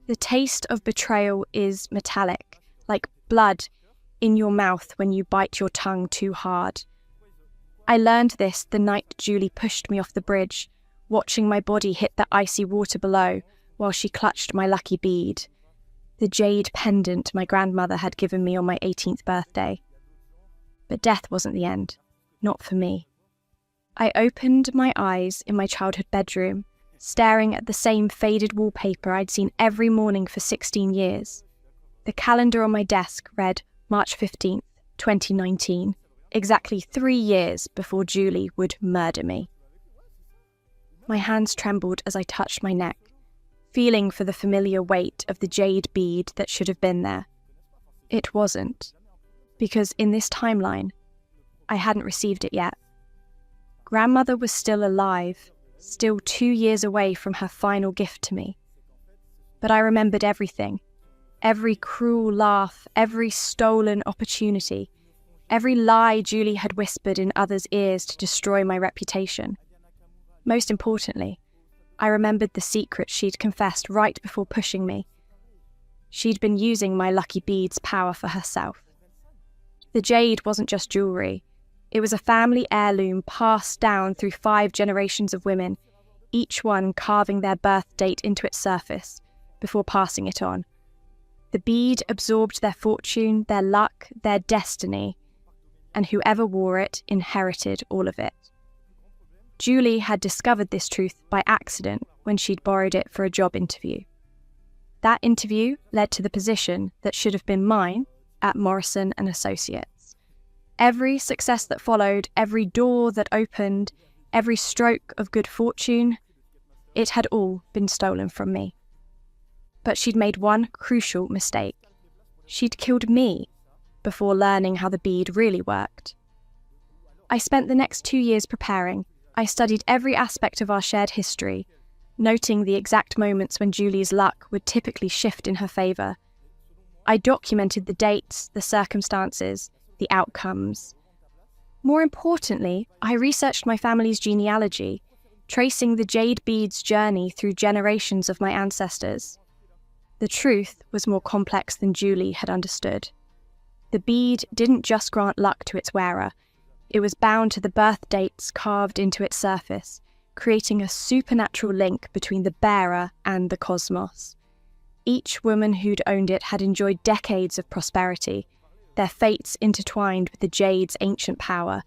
The taste of betrayal is metallic, like blood in your mouth when you bite your tongue too hard. I learned this the night Julie pushed me off the bridge, watching my body hit the icy water below while she clutched my lucky bead, the jade pendant my grandmother had given me on my 18th birthday. But death wasn't the end, not for me. I opened my eyes in my childhood bedroom, staring at the same faded wallpaper I'd seen every morning for 16 years. The calendar on my desk read March 15th, 2019, exactly 3 years before Julie would murder me. My hands trembled as I touched my neck, feeling for the familiar weight of the jade bead that should have been there. It wasn't, because in this timeline, I hadn't received it yet. Grandmother was still alive, still 2 years away from her final gift to me. But I remembered everything, every cruel laugh, every stolen opportunity, every lie Julie had whispered in others' ears to destroy my reputation. Most importantly, I remembered the secret she'd confessed right before pushing me. She'd been using my lucky bead's power for herself. The jade wasn't just jewellery. It was a family heirloom passed down through 5 generations of women, each one carving their birth date into its surface before passing it on. The bead absorbed their fortune, their luck, their destiny, and whoever wore it inherited all of it. Julie had discovered this truth by accident when she'd borrowed it for a job interview. That interview led to the position that should have been mine at Morrison & Associates. Every success that followed, every door that opened, every stroke of good fortune, it had all been stolen from me. But she'd made one crucial mistake. She'd killed me before learning how the bead really worked. I spent the next 2 years preparing. I studied every aspect of our shared history, noting the exact moments when Julie's luck would typically shift in her favour. I documented the dates, the circumstances, the outcomes. More importantly, I researched my family's genealogy, tracing the jade bead's journey through generations of my ancestors. The truth was more complex than Julie had understood. The bead didn't just grant luck to its wearer. It was bound to the birth dates carved into its surface, creating a supernatural link between the bearer and the cosmos. Each woman who'd owned it had enjoyed decades of prosperity, their fates intertwined with the jade's ancient power.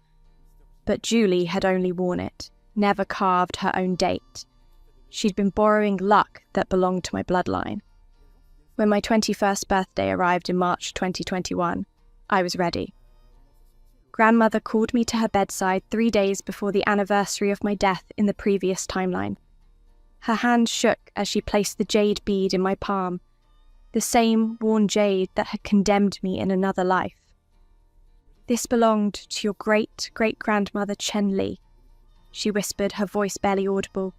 But Julie had only worn it, never carved her own date. She'd been borrowing luck that belonged to my bloodline. When my 21st birthday arrived in March 2021, I was ready. Grandmother called me to her bedside 3 days before the anniversary of my death in the previous timeline. Her hand shook as she placed the jade bead in my palm, the same worn jade that had condemned me in another life. "This belonged to your great-great-grandmother Chen Li," she whispered, her voice barely audible.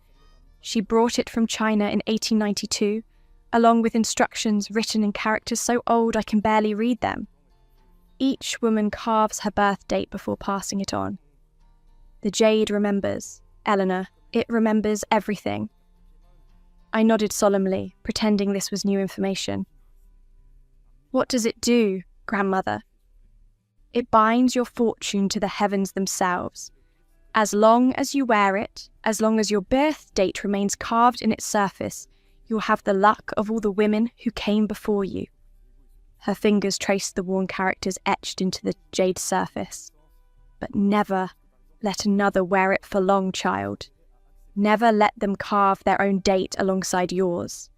"She brought it from China in 1892, along with instructions written in characters so old I can barely read them. Each woman carves her birth date before passing it on. The jade remembers, Eleanor, it remembers everything." I nodded solemnly, pretending this was new information. "What does it do, grandmother?" "It binds your fortune to the heavens themselves. As long as you wear it, as long as your birth date remains carved in its surface, you'll have the luck of all the women who came before you." Her fingers traced the worn characters etched into the jade surface. "But never let another wear it for long, child. Never let them carve their own date alongside yours.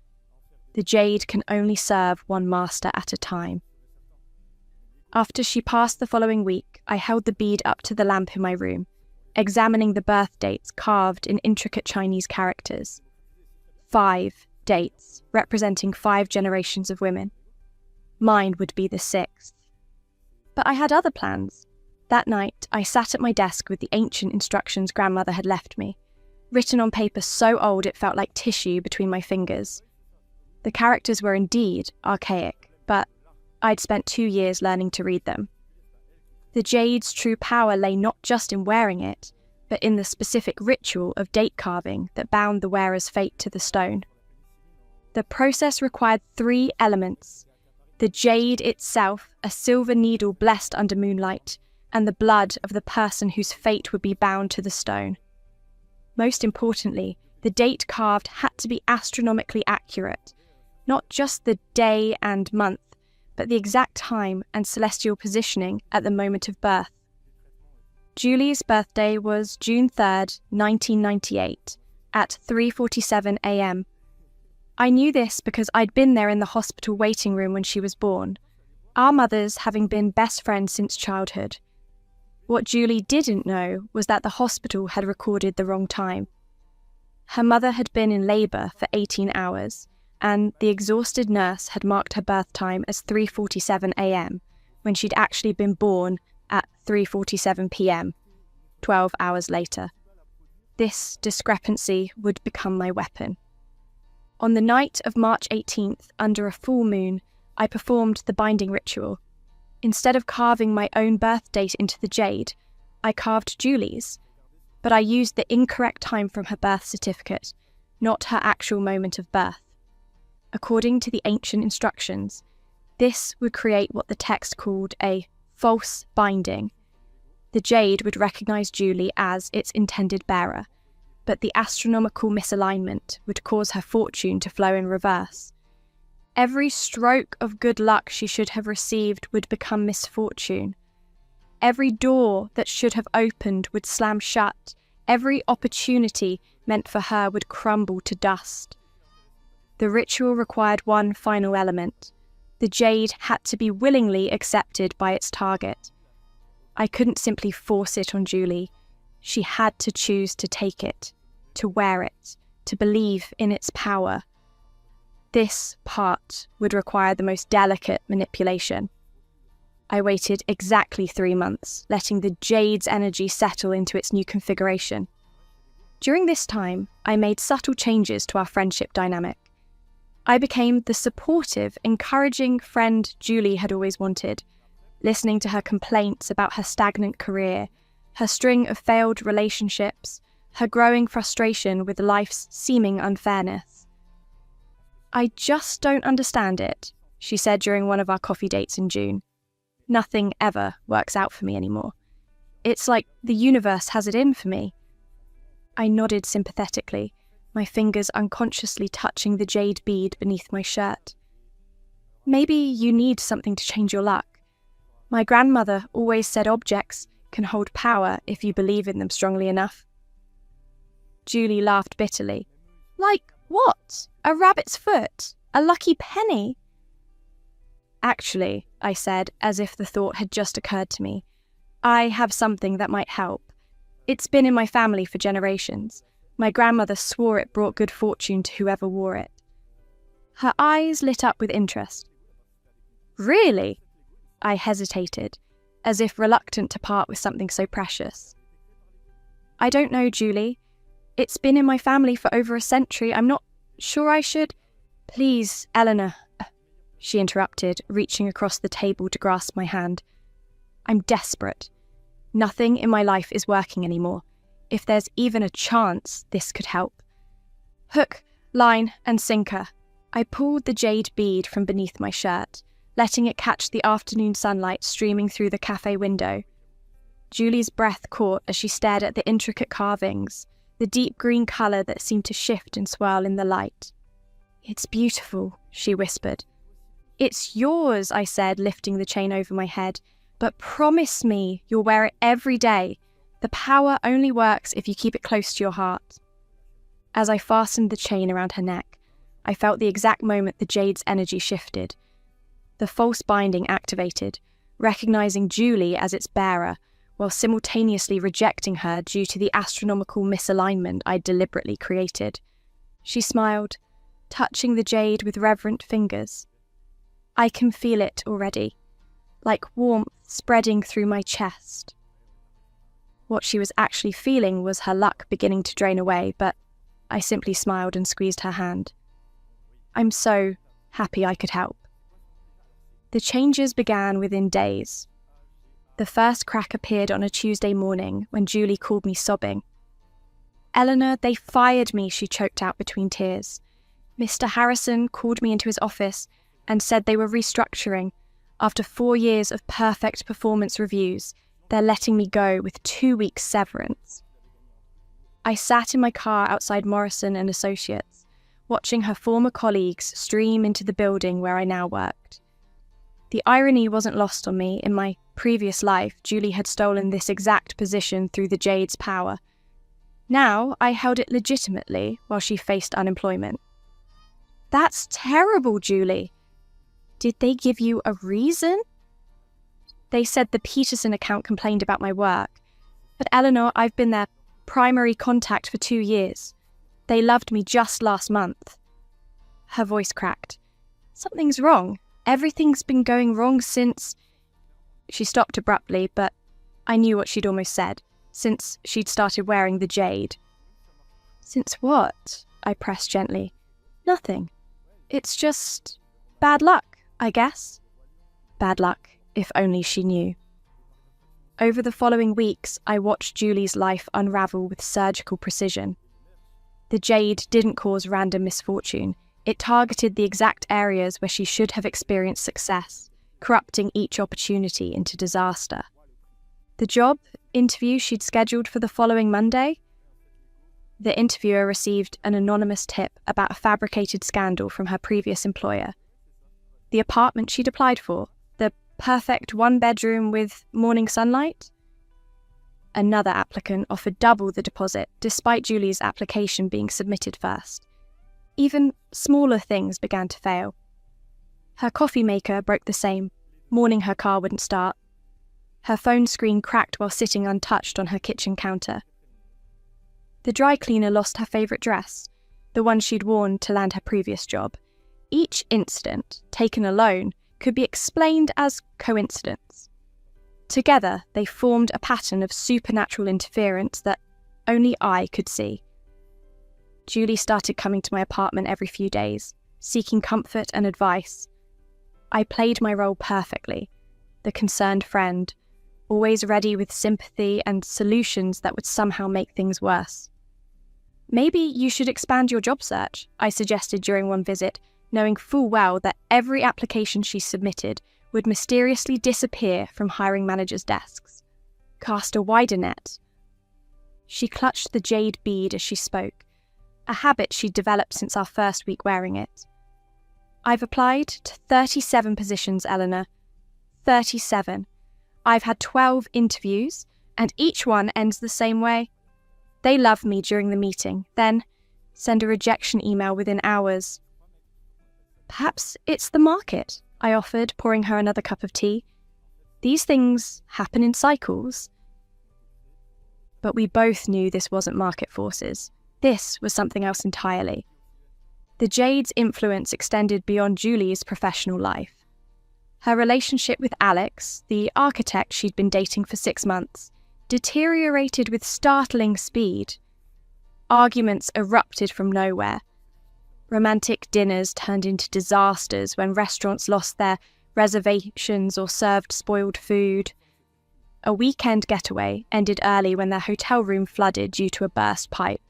The jade can only serve one master at a time." After she passed the following week, I held the bead up to the lamp in my room, examining the birth dates carved in intricate Chinese characters. 5 dates, representing 5 generations of women. Mine would be the 6th. But I had other plans. That night, I sat at my desk with the ancient instructions grandmother had left me, written on paper so old it felt like tissue between my fingers. The characters were indeed archaic, but I'd spent 2 years learning to read them. The jade's true power lay not just in wearing it, but in the specific ritual of date carving that bound the wearer's fate to the stone. The process required 3 elements: the jade itself, a silver needle blessed under moonlight, and the blood of the person whose fate would be bound to the stone. Most importantly, the date carved had to be astronomically accurate, not just the day and month, but the exact time and celestial positioning at the moment of birth. Julie's birthday was June 3rd, 1998, at 3:47 a.m. I knew this because I'd been there in the hospital waiting room when she was born, our mothers having been best friends since childhood. What Julie didn't know was that the hospital had recorded the wrong time. Her mother had been in labour for 18 hours, and the exhausted nurse had marked her birth time as 3:47 a.m, when she'd actually been born at 3:47 p.m, 12 hours later. This discrepancy would become my weapon. On the night of March 18th, under a full moon, I performed the binding ritual. Instead of carving my own birth date into the jade, I carved Julie's, but I used the incorrect time from her birth certificate, not her actual moment of birth. According to the ancient instructions, this would create what the text called a false binding. The jade would recognise Julie as its intended bearer, but the astronomical misalignment would cause her fortune to flow in reverse. Every stroke of good luck she should have received would become misfortune. Every door that should have opened would slam shut. Every opportunity meant for her would crumble to dust. The ritual required one final element. The jade had to be willingly accepted by its target. I couldn't simply force it on Julie. She had to choose to take it, to wear it, to believe in its power. This part would require the most delicate manipulation. I waited exactly 3 months, letting the jade's energy settle into its new configuration. During this time, I made subtle changes to our friendship dynamic. I became the supportive, encouraging friend Julie had always wanted, listening to her complaints about her stagnant career, her string of failed relationships, her growing frustration with life's seeming unfairness. "I just don't understand it," she said during one of our coffee dates in June. "Nothing ever works out for me anymore. It's like the universe has it in for me." I nodded sympathetically, my fingers unconsciously touching the jade bead beneath my shirt. "Maybe you need something to change your luck. My grandmother always said objects can hold power if you believe in them strongly enough." Julie laughed bitterly. "Like what? A rabbit's foot? A lucky penny?" "Actually," I said, as if the thought had just occurred to me, "I have something that might help. It's been in my family for generations. My grandmother swore it brought good fortune to whoever wore it." Her eyes lit up with interest. "Really?" I hesitated, as if reluctant to part with something so precious. "I don't know, Julie. It's been in my family for over a century. I'm not sure I should—" "Please, Eleanor," she interrupted, reaching across the table to grasp my hand. "I'm desperate. Nothing in my life is working anymore. If there's even a chance this could help." Hook, line, and sinker. I pulled the jade bead from beneath my shirt, letting it catch the afternoon sunlight streaming through the cafe window. Julie's breath caught as she stared at the intricate carvings, the deep green colour that seemed to shift and swirl in the light. "It's beautiful," she whispered. "It's yours," I said, lifting the chain over my head. "But promise me you'll wear it every day. The power only works if you keep it close to your heart." As I fastened the chain around her neck, I felt the exact moment the jade's energy shifted. The false binding activated, recognizing Julie as its bearer, while simultaneously rejecting her due to the astronomical misalignment I'd deliberately created. She smiled, touching the jade with reverent fingers. "I can feel it already, like warmth spreading through my chest." What she was actually feeling was her luck beginning to drain away, but I simply smiled and squeezed her hand. "I'm so happy I could help." The changes began within days. The first crack appeared on a Tuesday morning when Julie called me sobbing. "Eleanor, they fired me," she choked out between tears. Mr. Harrison called me into his office and said they were restructuring. After 4 years of perfect performance reviews, they're letting me go with 2 weeks severance. I sat in my car outside Morrison and Associates, watching her former colleagues stream into the building where I now worked. The irony wasn't lost on me. In my previous life, Julie had stolen this exact position through the Jade's power. Now I held it legitimately while she faced unemployment. That's terrible, Julie. Did they give you a reason? They said the Peterson account complained about my work. But Eleanor, I've been their primary contact for 2 years. They loved me just last month. Her voice cracked. Something's wrong. Everything's been going wrong since... She stopped abruptly, but I knew what she'd almost said. Since she'd started wearing the jade. Since what? I pressed gently. Nothing. It's just bad luck, I guess. Bad luck, if only she knew. Over the following weeks, I watched Julie's life unravel with surgical precision. The jade didn't cause random misfortune. It targeted the exact areas where she should have experienced success, corrupting each opportunity into disaster. The job interview she'd scheduled for the following Monday? The interviewer received an anonymous tip about a fabricated scandal from her previous employer. The apartment she'd applied for, the perfect 1-bedroom with morning sunlight? Another applicant offered double the deposit, despite Julie's application being submitted first. Even smaller things began to fail. Her coffee maker broke the same. Morning her car wouldn't start. Her phone screen cracked while sitting untouched on her kitchen counter. The dry cleaner lost her favourite dress, the one she'd worn to land her previous job. Each incident, taken alone, could be explained as coincidence. Together, they formed a pattern of supernatural interference that only I could see. Julie started coming to my apartment every few days, seeking comfort and advice. I played my role perfectly, the concerned friend, always ready with sympathy and solutions that would somehow make things worse. Maybe you should expand your job search, I suggested during one visit, knowing full well that every application she submitted would mysteriously disappear from hiring managers' desks. Cast a wider net. She clutched the jade bead as she spoke, a habit she'd developed since our first week wearing it. I've applied to 37 positions, Eleanor. 37. I've had 12 interviews, and each one ends the same way. They love me during the meeting, then send a rejection email within hours. Perhaps it's the market, I offered, pouring her another cup of tea. These things happen in cycles. But we both knew this wasn't market forces. This was something else entirely. The jade's influence extended beyond Julie's professional life. Her relationship with Alex, the architect she'd been dating for 6 months, deteriorated with startling speed. Arguments erupted from nowhere. Romantic dinners turned into disasters when restaurants lost their reservations or served spoiled food. A weekend getaway ended early when their hotel room flooded due to a burst pipe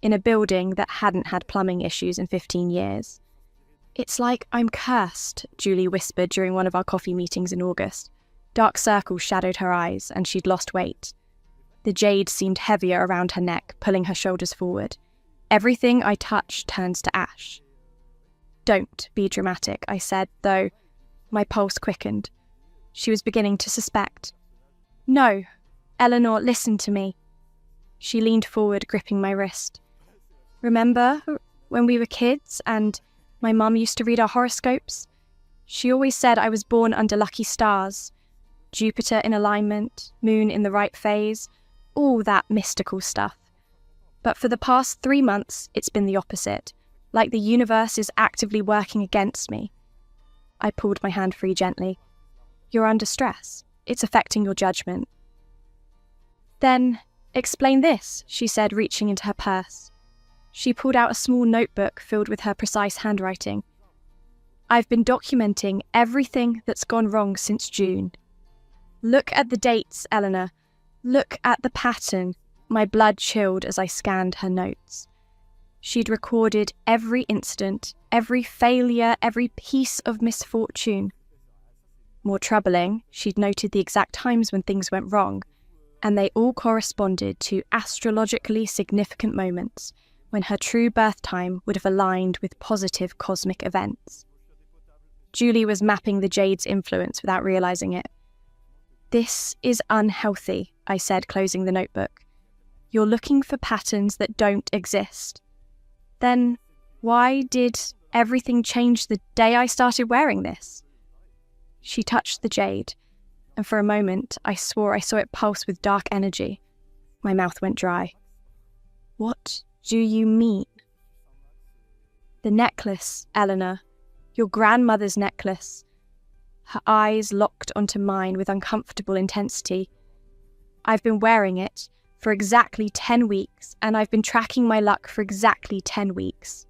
in a building that hadn't had plumbing issues in 15 years. It's like I'm cursed, Julie whispered during one of our coffee meetings in August. Dark circles shadowed her eyes, and she'd lost weight. The jade seemed heavier around her neck, pulling her shoulders forward. Everything I touch turns to ash. Don't be dramatic, I said, though my pulse quickened. She was beginning to suspect. No, Eleanor, listen to me. She leaned forward, gripping my wrist. Remember when we were kids and my mum used to read our horoscopes? She always said I was born under lucky stars. Jupiter in alignment, moon in the right phase, all that mystical stuff. But for the past 3 months, it's been the opposite, like the universe is actively working against me. I pulled my hand free gently. You're under stress. It's affecting your judgment. Then, explain this, she said, reaching into her purse. She pulled out a small notebook filled with her precise handwriting. I've been documenting everything that's gone wrong since June. Look at the dates, Eleanor. Look at the pattern. My blood chilled as I scanned her notes. She'd recorded every incident, every failure, every piece of misfortune. More troubling, she'd noted the exact times when things went wrong, and they all corresponded to astrologically significant moments when her true birth time would have aligned with positive cosmic events. Julie was mapping the Jade's influence without realizing it. "This is unhealthy," I said, closing the notebook. "You're looking for patterns that don't exist." Then why did everything change the day I started wearing this? She touched the jade, and for a moment I swore I saw it pulse with dark energy. My mouth went dry. "What do you mean?" "The necklace, Eleanor. Your grandmother's necklace." Her eyes locked onto mine with uncomfortable intensity. "I've been wearing it for exactly 10 weeks, and I've been tracking my luck for exactly 10 weeks.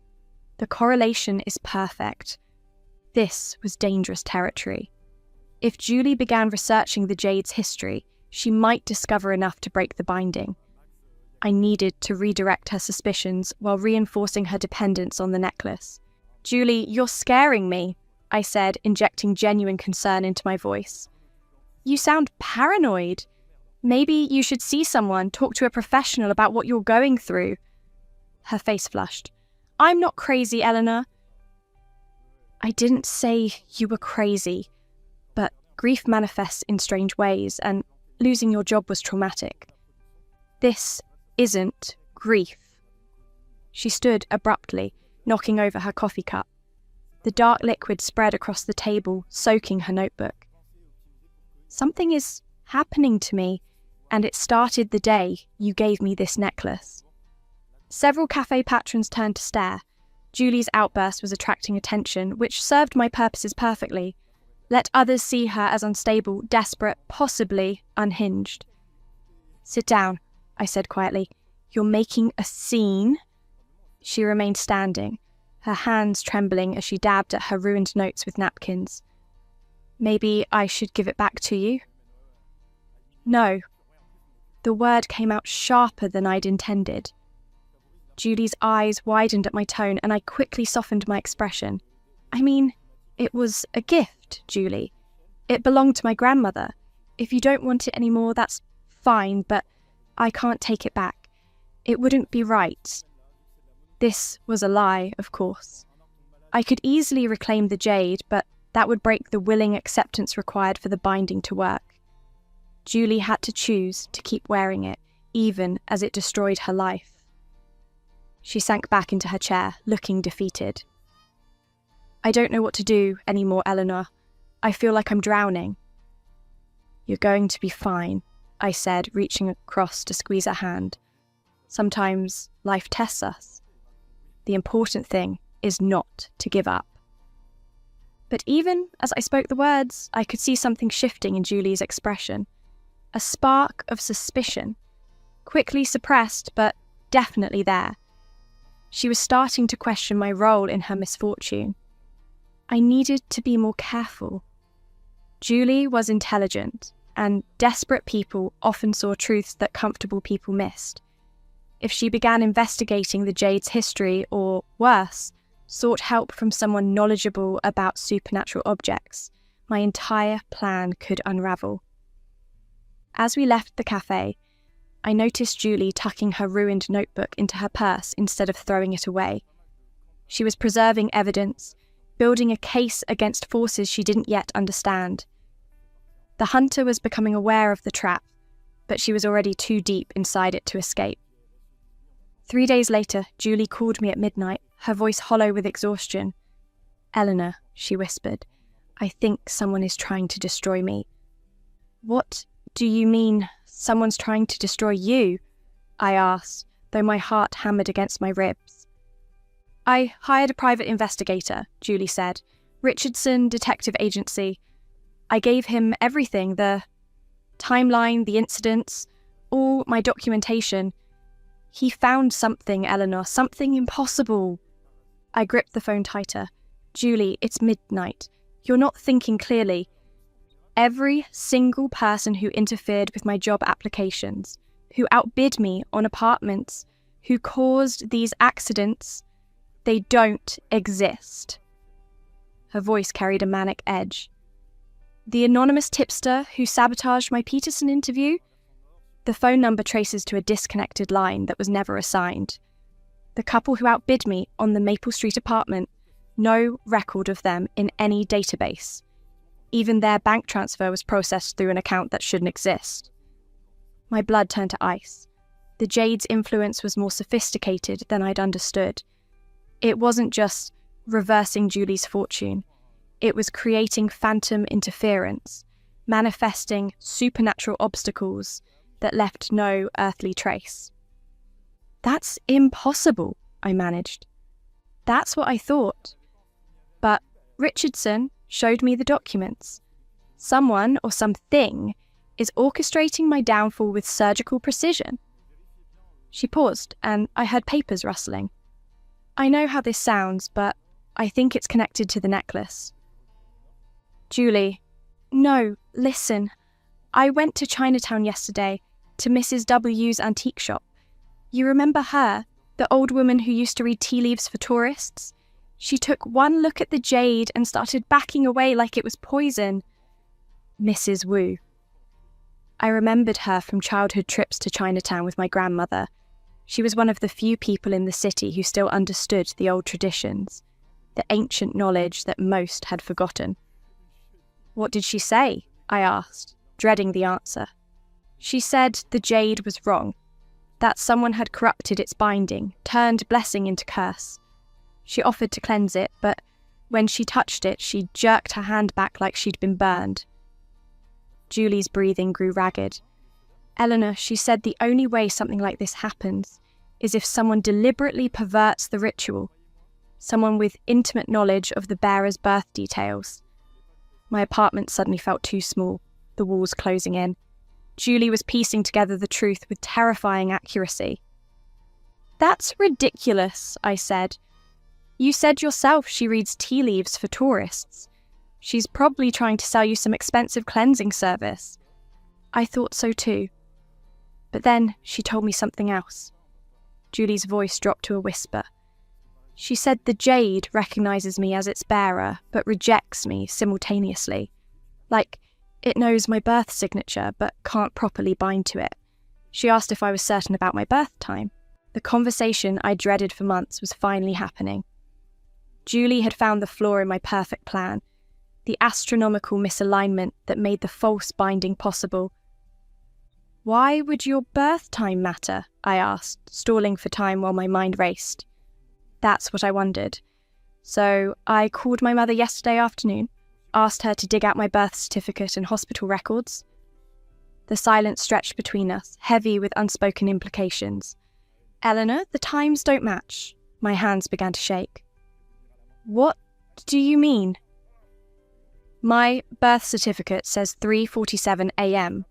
The correlation is perfect." This was dangerous territory. If Julie began researching the Jade's history, she might discover enough to break the binding. I needed to redirect her suspicions while reinforcing her dependence on the necklace. "Julie, you're scaring me," I said, injecting genuine concern into my voice. "You sound paranoid. Maybe you should see someone, talk to a professional about what you're going through." Her face flushed. "I'm not crazy, Eleanor." "I didn't say you were crazy, but grief manifests in strange ways, and losing your job was traumatic. This isn't grief." She stood abruptly, knocking over her coffee cup. The dark liquid spread across the table, soaking her notebook. "Something is happening to me, and it started the day you gave me this necklace." Several cafe patrons turned to stare. Julie's outburst was attracting attention, which served my purposes perfectly. Let others see her as unstable, desperate, possibly unhinged. "Sit down," I said quietly. "You're making a scene." She remained standing, her hands trembling as she dabbed at her ruined notes with napkins. "Maybe I should give it back to you?" "No." The word came out sharper than I'd intended. Julie's eyes widened at my tone, and I quickly softened my expression. "I mean, it was a gift, Julie. It belonged to my grandmother. If you don't want it anymore, that's fine, but I can't take it back. It wouldn't be right." This was a lie, of course. I could easily reclaim the jade, but that would break the willing acceptance required for the binding to work. Julie had to choose to keep wearing it, even as it destroyed her life. She sank back into her chair, looking defeated. "I don't know what to do anymore, Eleanor. I feel like I'm drowning." "You're going to be fine," I said, reaching across to squeeze her hand. "Sometimes life tests us. The important thing is not to give up." But even as I spoke the words, I could see something shifting in Julie's expression. A spark of suspicion, quickly suppressed, but definitely there. She was starting to question my role in her misfortune. I needed to be more careful. Julie was intelligent, and desperate people often saw truths that comfortable people missed. If she began investigating the Jade's history, or worse, sought help from someone knowledgeable about supernatural objects, my entire plan could unravel. As we left the cafe, I noticed Julie tucking her ruined notebook into her purse instead of throwing it away. She was preserving evidence, building a case against forces she didn't yet understand. The hunter was becoming aware of the trap, but she was already too deep inside it to escape. 3 days later, Julie called me at midnight, her voice hollow with exhaustion. "Eleanor," she whispered, "I think someone is trying to destroy me." "What do you mean, someone's trying to destroy you?" I asked, though my heart hammered against my ribs. "I hired a private investigator," Julie said. "Richardson Detective Agency. I gave him everything, the timeline, the incidents, all my documentation. He found something, Eleanor, something impossible." I gripped the phone tighter. "Julie, it's midnight. You're not thinking clearly. Every single person who interfered with my job applications, who outbid me on apartments, who caused these accidents, they don't exist." Her voice carried a manic edge. "The anonymous tipster who sabotaged my Peterson interview? The phone number traces to a disconnected line that was never assigned. The couple who outbid me on the Maple Street apartment, no record of them in any database. Even their bank transfer was processed through an account that shouldn't exist." My blood turned to ice. The Jade's influence was more sophisticated than I'd understood. It wasn't just reversing Julie's fortune. It was creating phantom interference, manifesting supernatural obstacles that left no earthly trace. "That's impossible," I managed. "That's what I thought. But Richardson showed me the documents. Someone or something is orchestrating my downfall with surgical precision." She paused, and I heard papers rustling. "I know how this sounds, but I think it's connected to the necklace." "Julie, no, listen. I went to Chinatown yesterday, to Mrs. W's antique shop. You remember her, the old woman who used to read tea leaves for tourists? She took one look at the jade and started backing away like it was poison." Mrs. Wu. I remembered her from childhood trips to Chinatown with my grandmother. She was one of the few people in the city who still understood the old traditions, the ancient knowledge that most had forgotten. "What did she say?" I asked, dreading the answer. "She said the jade was wrong, that someone had corrupted its binding, turned blessing into curse. She offered to cleanse it, but when she touched it, she jerked her hand back like she'd been burned." Julie's breathing grew ragged. "Eleanor, she said the only way something like this happens is if someone deliberately perverts the ritual, someone with intimate knowledge of the bearer's birth details." My apartment suddenly felt too small, the walls closing in. Julie was piecing together the truth with terrifying accuracy. "That's ridiculous," I said. "You said yourself she reads tea leaves for tourists. She's probably trying to sell you some expensive cleansing service." I thought so too. But then she told me something else. Julie's voice dropped to a whisper. She said the jade recognizes me as its bearer, but rejects me simultaneously. Like, it knows my birth signature, but can't properly bind to it. She asked if I was certain about my birth time. The conversation I dreaded for months was finally happening. Julie had found the flaw in my perfect plan, the astronomical misalignment that made the false binding possible. "Why would your birth time matter?" I asked, stalling for time while my mind raced. That's what I wondered. So I called my mother yesterday afternoon, asked her to dig out my birth certificate and hospital records. The silence stretched between us, heavy with unspoken implications. "Eleanor, the times don't match." My hands began to shake. "What do you mean?" "My birth certificate says 3:47 a.m,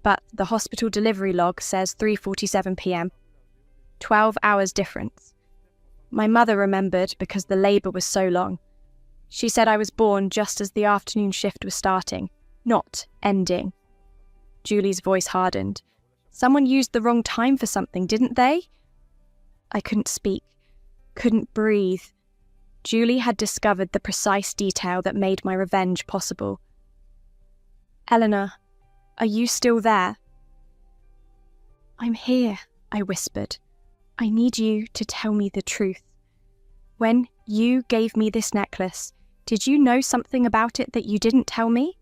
but the hospital delivery log says 3:47 p.m. 12 hours difference. My mother remembered because the labour was so long. She said I was born just as the afternoon shift was starting, not ending." Julie's voice hardened. "Someone used the wrong time for something, didn't they?" I couldn't speak, couldn't breathe. Julie had discovered the precise detail that made my revenge possible. "Eleanor, are you still there?" "I'm here," I whispered. "I need you to tell me the truth. When you gave me this necklace, did you know something about it that you didn't tell me?"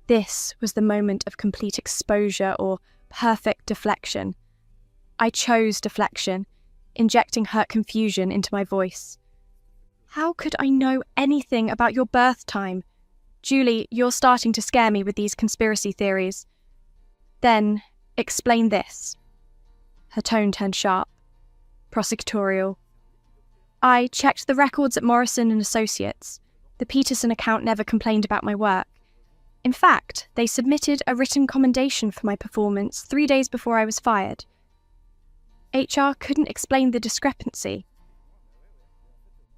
This was the moment of complete exposure or perfect deflection. I chose deflection, injecting hurt confusion into my voice. "How could I know anything about your birth time? Julie, you're starting to scare me with these conspiracy theories." "Then, explain this." Her tone turned sharp, prosecutorial. "I checked the records at Morrison and Associates. The Peterson account never complained about my work. In fact, they submitted a written commendation for my performance 3 days before I was fired. HR couldn't explain the discrepancy.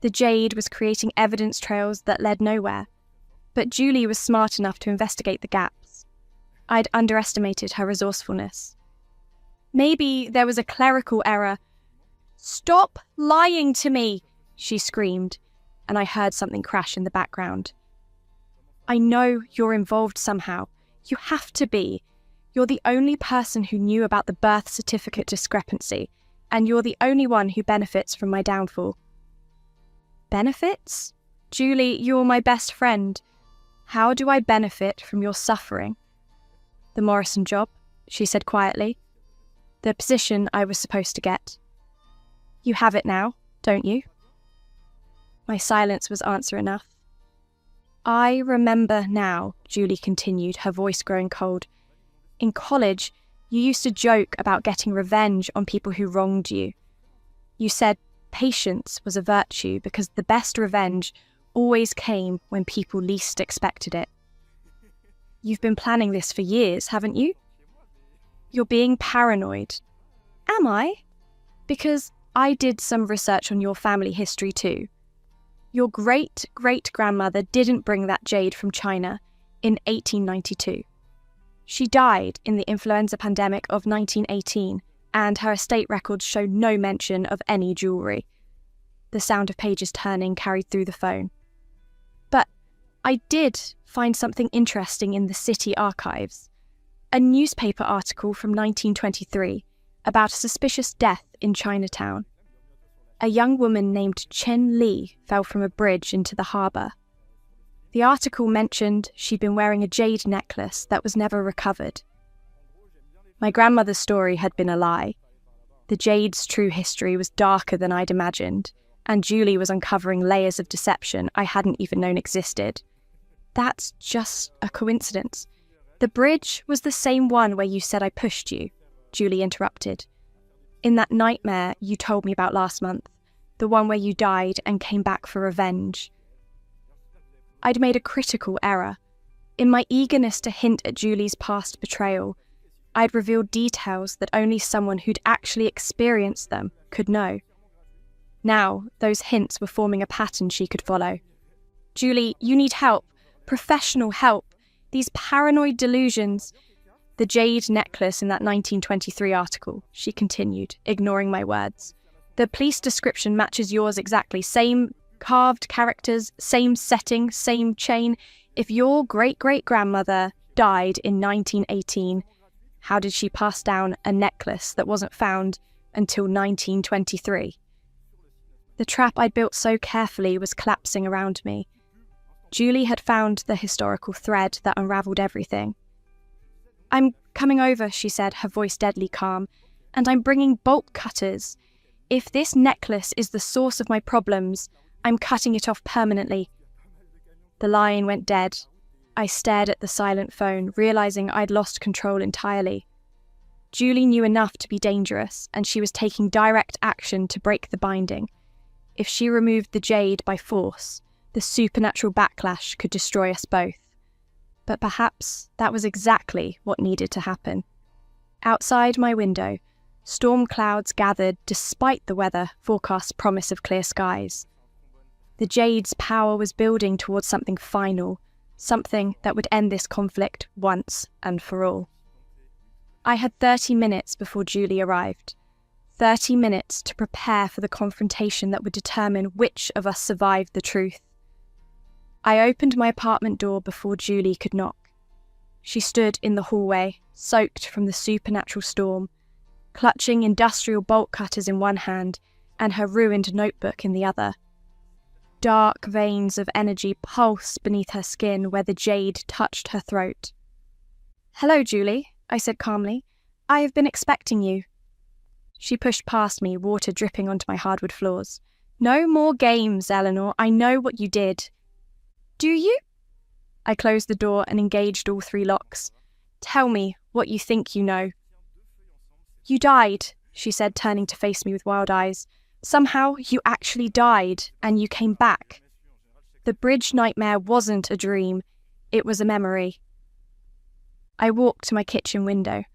The jade was creating evidence trails that led nowhere, but Julie was smart enough to investigate the gaps. I'd underestimated her resourcefulness. Maybe there was a clerical error, "Stop lying to me!" she screamed, and I heard something crash in the background. "I know you're involved somehow. You have to be. You're the only person who knew about the birth certificate discrepancy, and you're the only one who benefits from my downfall." "Benefits? Julie, you're my best friend. How do I benefit from your suffering?" "The Morrison job," she said quietly. "The position I was supposed to get. You have it now, don't you?" My silence was answer enough. "I remember now," Julie continued, her voice growing cold. "In college, you used to joke about getting revenge on people who wronged you. You said patience was a virtue because the best revenge always came when people least expected it. You've been planning this for years, haven't you? You're being paranoid." "Am I?" "Because I did some research on your family history too. Your great-great-grandmother didn't bring that jade from China in 1892. She died in the influenza pandemic of 1918, and her estate records show no mention of any jewellery." The sound of pages turning carried through the phone. "But I did find something interesting in the city archives. A newspaper article from 1923 about a suspicious death in Chinatown. A young woman named Chen Li fell from a bridge into the harbour. The article mentioned she'd been wearing a jade necklace that was never recovered. My grandmother's story had been a lie. The jade's true history was darker than I'd imagined, and Julie was uncovering layers of deception I hadn't even known existed. That's just a coincidence. The bridge was the same one where you said I pushed you," Julie interrupted. "In that nightmare you told me about last month, the one where you died and came back for revenge." I'd made a critical error. In my eagerness to hint at Julie's past betrayal, I'd revealed details that only someone who'd actually experienced them could know. Now, those hints were forming a pattern she could follow. "Julie, you need help. Professional help. These paranoid delusions." "The jade necklace in that 1923 article," she continued, ignoring my words. "The police description matches yours exactly. Same carved characters, same setting, same chain. If your great-great-grandmother died in 1918, how did she pass down a necklace that wasn't found until 1923? The trap I'd built so carefully was collapsing around me. Julie had found the historical thread that unravelled everything. "I'm coming over," she said, her voice deadly calm, "and I'm bringing bolt cutters. If this necklace is the source of my problems, I'm cutting it off permanently." The line went dead. I stared at the silent phone, realising I'd lost control entirely. Julie knew enough to be dangerous, and she was taking direct action to break the binding. If she removed the jade by force, the supernatural backlash could destroy us both. But perhaps that was exactly what needed to happen. Outside my window, storm clouds gathered despite the weather forecast's promise of clear skies. The jade's power was building towards something final, something that would end this conflict once and for all. I had 30 minutes before Julie arrived. 30 minutes to prepare for the confrontation that would determine which of us survived the truth. I opened my apartment door before Julie could knock. She stood in the hallway, soaked from the supernatural storm, clutching industrial bolt cutters in one hand and her ruined notebook in the other. Dark veins of energy pulsed beneath her skin where the jade touched her throat. "Hello, Julie," I said calmly. "I have been expecting you." She pushed past me, water dripping onto my hardwood floors. "No more games, Eleanor. I know what you did." "Do you?" I closed the door and engaged all 3 locks. "Tell me what you think you know." "You died," she said, turning to face me with wild eyes. "Somehow you actually died, and you came back. The bridge nightmare wasn't a dream. It was a memory." I walked to my kitchen window,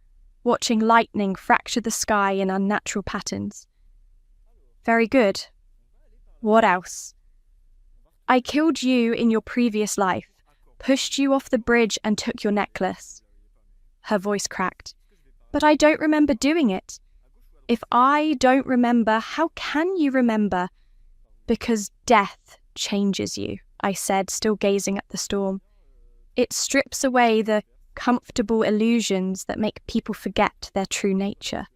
watching lightning fracture the sky in unnatural patterns. "Very good. What else?" "I killed you in your previous life, pushed you off the bridge and took your necklace." Her voice cracked. "But I don't remember doing it." If I don't remember, how can you remember? Because death changes you, I said, still gazing at the storm. It strips away the comfortable illusions that make people forget their true nature.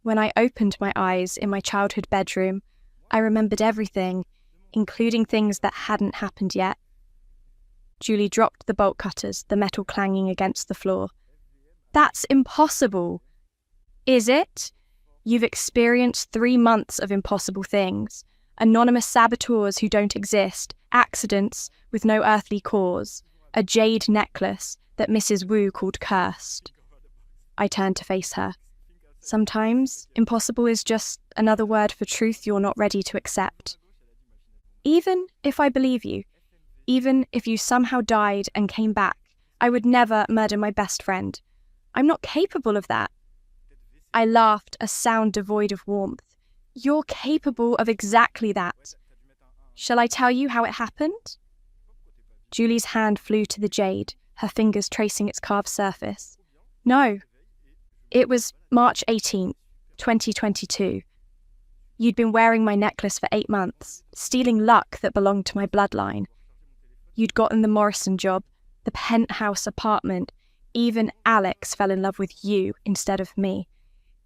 When I opened my eyes in my childhood bedroom, I remembered everything, including things that hadn't happened yet. Julie dropped the bolt cutters, the metal clanging against the floor. That's impossible. Is it? You've experienced 3 months of impossible things. Anonymous saboteurs who don't exist, accidents with no earthly cause, a jade necklace that Mrs. Wu called cursed. I turned to face her. Sometimes impossible is just another word for truth you're not ready to accept. Even if I believe you, even if you somehow died and came back, I would never murder my best friend. I'm not capable of that. I laughed, a sound devoid of warmth. You're capable of exactly that. Shall I tell you how it happened? Julie's hand flew to the jade, her fingers tracing its carved surface. No. It was March 18th, 2022. You'd been wearing my necklace for 8 months, stealing luck that belonged to my bloodline. You'd gotten the Morrison job, the penthouse apartment. Even Alex fell in love with you instead of me.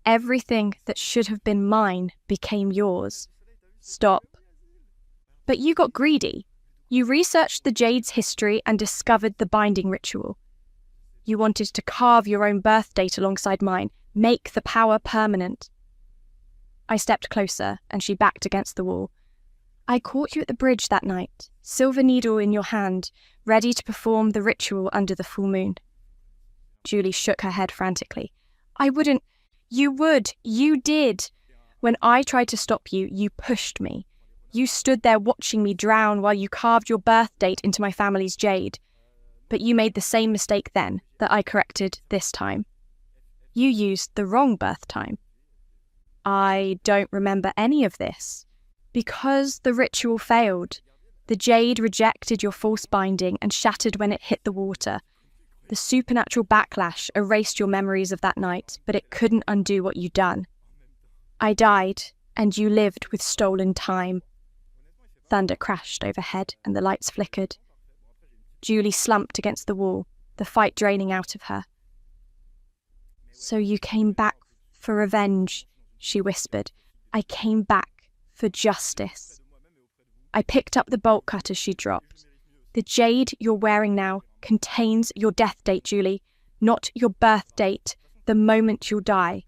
Everything that should have been mine became yours. Stop. But you got greedy. You researched the jade's history and discovered the binding ritual. You wanted to carve your own birth date alongside mine, make the power permanent. I stepped closer, and she backed against the wall. I caught you at the bridge that night, silver needle in your hand, ready to perform the ritual under the full moon. Julie shook her head frantically. I wouldn't. You would. You did. When I tried to stop you, you pushed me. You stood there watching me drown while you carved your birth date into my family's jade. But you made the same mistake then that I corrected this time. You used the wrong birth time. I don't remember any of this. Because the ritual failed. The jade rejected your false binding and shattered when it hit the water. The supernatural backlash erased your memories of that night, but it couldn't undo what you'd done. I died, and you lived with stolen time. Thunder crashed overhead, and the lights flickered. Julie slumped against the wall, the fight draining out of her. So you came back for revenge, she whispered. I came back for justice. I picked up the bolt cutters she dropped. The jade you're wearing now contains your death date, Julie, not your birth date, the moment you'll die.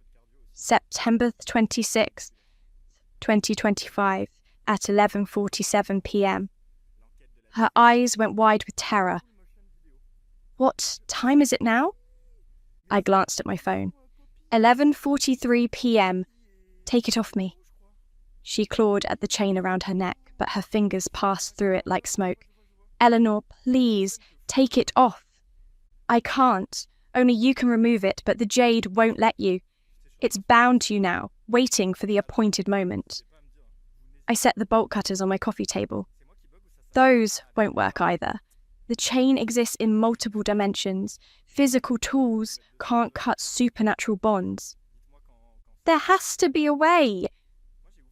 September 26th, 2025, at 11:47 p.m. Her eyes went wide with terror. What time is it now? I glanced at my phone. 11:43 p.m. Take it off me. She clawed at the chain around her neck, but her fingers passed through it like smoke. Eleanor, please, take it off. I can't. Only you can remove it, but the jade won't let you. It's bound to you now, waiting for the appointed moment. I set the bolt cutters on my coffee table. Those won't work either. The chain exists in multiple dimensions. Physical tools can't cut supernatural bonds. There has to be a way.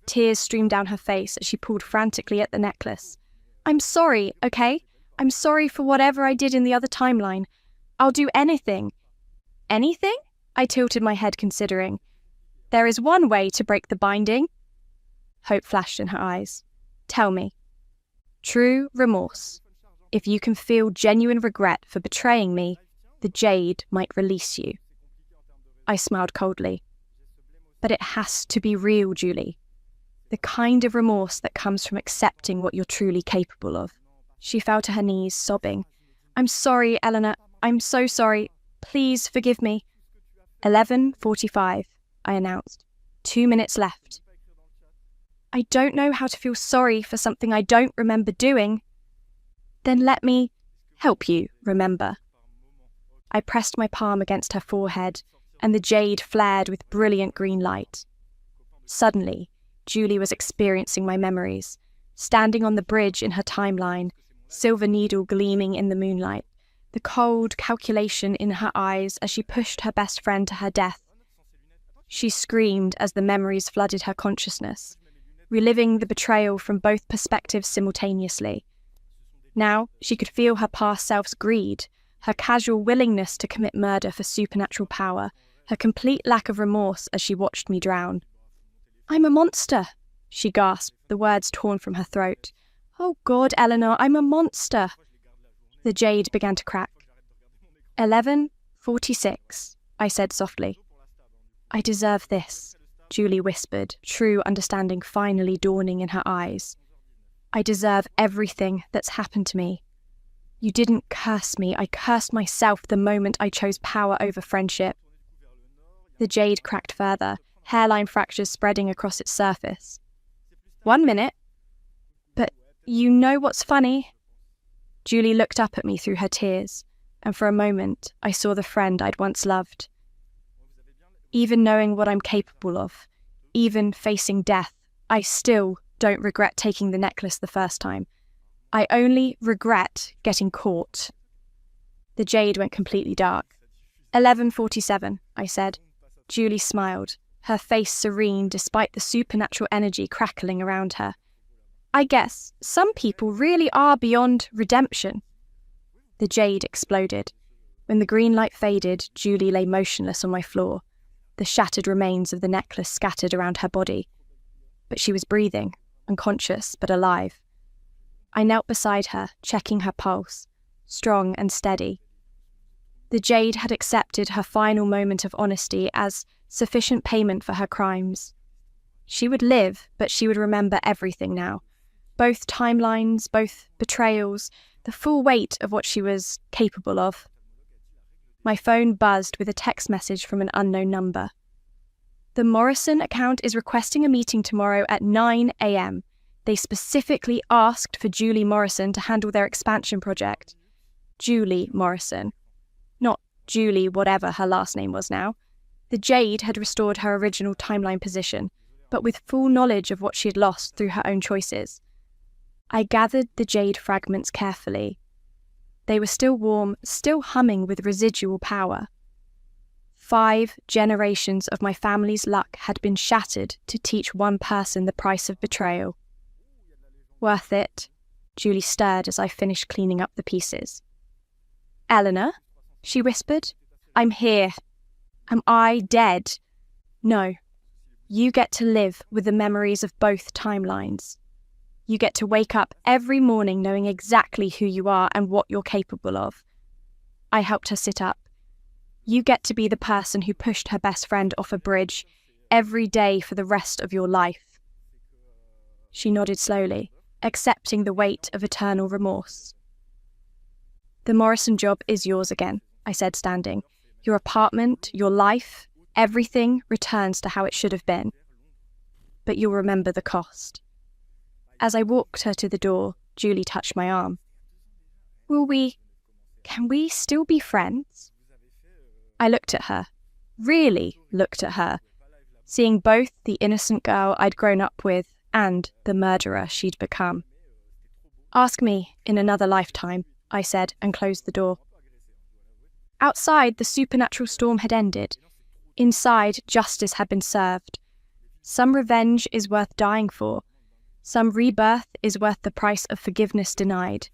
Tears streamed down her face as she pulled frantically at the necklace. I'm sorry, okay? I'm sorry for whatever I did in the other timeline. I'll do anything. Anything? I tilted my head, considering. There is one way to break the binding. Hope flashed in her eyes. Tell me. True remorse. If you can feel genuine regret for betraying me, the jade might release you. I smiled coldly. But it has to be real, Julie. The kind of remorse that comes from accepting what you're truly capable of. She fell to her knees, sobbing. I'm sorry, Eleanor. I'm so sorry. Please forgive me. 11:45, I announced. 2 minutes left. I don't know how to feel sorry for something I don't remember doing. Then let me help you remember. I pressed my palm against her forehead, and the jade flared with brilliant green light. Suddenly, Julie was experiencing my memories, standing on the bridge in her timeline, silver needle gleaming in the moonlight, the cold calculation in her eyes as she pushed her best friend to her death. She screamed as the memories flooded her consciousness, reliving the betrayal from both perspectives simultaneously. Now she could feel her past self's greed, her casual willingness to commit murder for supernatural power, her complete lack of remorse as she watched me drown. "I'm a monster," she gasped, the words torn from her throat. "Oh God, Eleanor, I'm a monster." The jade began to crack. 11:46, I said softly. "I deserve this," Julie whispered, true understanding finally dawning in her eyes. "I deserve everything that's happened to me. You didn't curse me, I cursed myself the moment I chose power over friendship." The jade cracked further, hairline fractures spreading across its surface. "1 minute. But you know what's funny?" Julie looked up at me through her tears, and for a moment I saw the friend I'd once loved. "Even knowing what I'm capable of, even facing death, I still don't regret taking the necklace the first time. I only regret getting caught." The jade went completely dark. 11:47, I said. Julie smiled, her face serene despite the supernatural energy crackling around her. "I guess some people really are beyond redemption." The jade exploded. When the green light faded, Julie lay motionless on my floor, the shattered remains of the necklace scattered around her body. But she was breathing, unconscious but alive. I knelt beside her, checking her pulse, strong and steady. The jade had accepted her final moment of honesty as sufficient payment for her crimes. She would live, but she would remember everything now. Both timelines, both betrayals, the full weight of what she was capable of. My phone buzzed with a text message from an unknown number. "The Morrison account is requesting a meeting tomorrow at 9 a.m. They specifically asked for Julie Morrison to handle their expansion project." Julie Morrison. Not Julie whatever her last name was now. The jade had restored her original timeline position, but with full knowledge of what she had lost through her own choices. I gathered the jade fragments carefully. They were still warm, still humming with residual power. 5 generations of my family's luck had been shattered to teach one person the price of betrayal. "Worth it," Julie stirred as I finished cleaning up the pieces. "Eleanor," she whispered, "I'm here. Am I dead? No. You get to live with the memories of both timelines. You get to wake up every morning knowing exactly who you are and what you're capable of." I helped her sit up. "You get to be the person who pushed her best friend off a bridge every day for the rest of your life." She nodded slowly, accepting the weight of eternal remorse. "The Morrison job is yours again," I said, standing. "Your apartment, your life, everything returns to how it should have been. But you'll remember the cost." As I walked her to the door, Julie touched my arm. Can we still be friends?" I looked at her, really looked at her, seeing both the innocent girl I'd grown up with and the murderer she'd become. "Ask me in another lifetime," I said, and closed the door. Outside, the supernatural storm had ended. Inside, justice had been served. Some revenge is worth dying for. Some rebirth is worth the price of forgiveness denied.